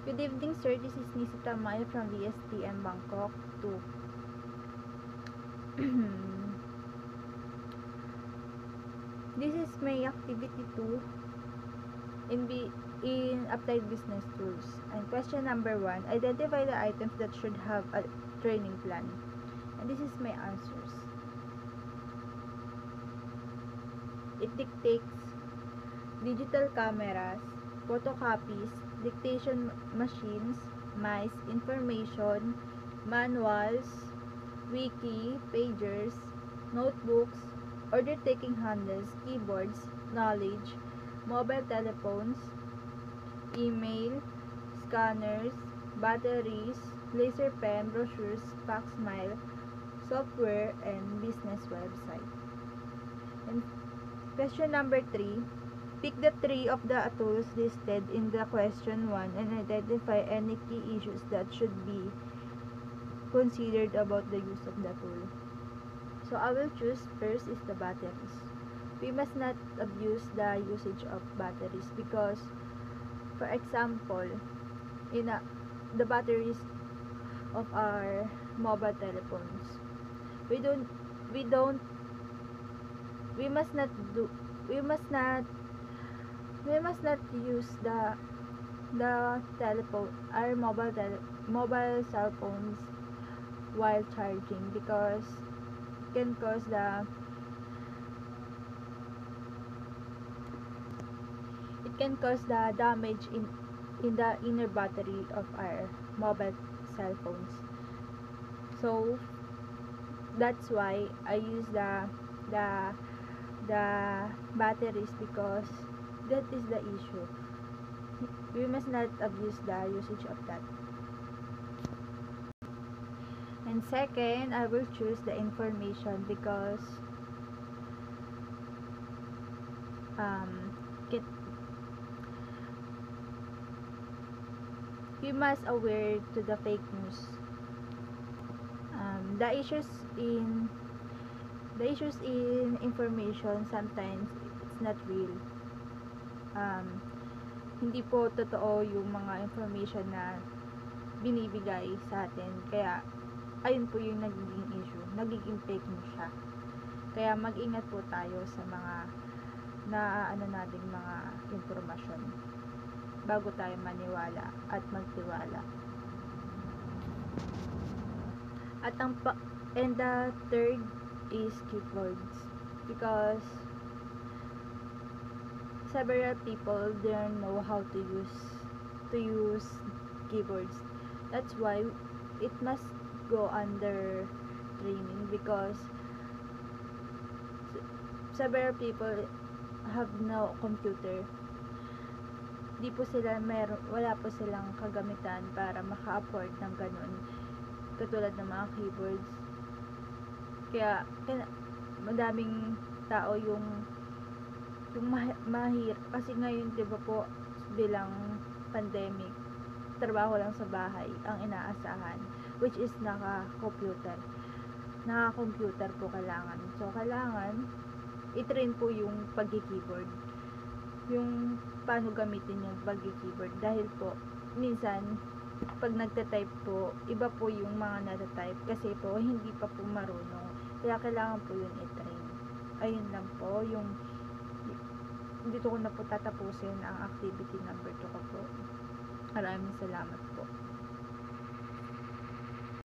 Good evening, sir. This is Nisita Maya from VSTM Bangkok 2. This is my activity 2 in Applied Business Tools. And question number 1, identify the items that should have a training plan. And this is my answers. It dictates digital cameras, photocopies, dictation machines, mice, information, manuals, wiki, pagers, notebooks, order-taking handles, keyboards, knowledge, mobile telephones, email, scanners, batteries, laser pen, brochures, fax mail, software, and business website. And question number 3, pick the 3 of the tools listed in the question 1 and identify any key issues that should be considered about the use of the tool. So I will choose first is the batteries. We must not abuse the usage of batteries because, for example, the batteries of our mobile telephones, we don't we don't we must not do we must not use the telephone, our mobile cell phones while charging because it can cause the damage in the inner battery of our mobile cell phones. So that's why I use the batteries because that is the issue. We must not abuse the usage of that. And second, I will choose the information because it, we must aware to the fake news. The issues in information sometimes it's not real. Hindi po totoo yung mga information na binibigay sa atin. Kaya ayun po yung nagiging issue, nagiging fake news siya. Kaya mag-ingat po tayo sa mga nating mga impormasyon bago tayo maniwala at magtiwala. At and the third is keyboards because several people don't know how to use keyboards. That's why it must go under training because several people have no computer. Wala po silang kagamitan para maka-afford ng ganun katulad ng mga keyboards. Kaya madaming tao yung mahirap kasi ngayon 'di ba po bilang pandemic, trabaho lang sa bahay ang inaasahan, which is naka-computer po kailangan. So kailangan i-train po yung pag-keyboard, yung paano gamitin yung pag-keyboard dahil po minsan pag nagta-type po, iba po yung mga nata-type kasi po hindi pa po marunong. Kaya kailangan po yun i-train. Ayun lang po yung dito ko na po tatapusin ang activity number 2 ko po. Maraming salamat po.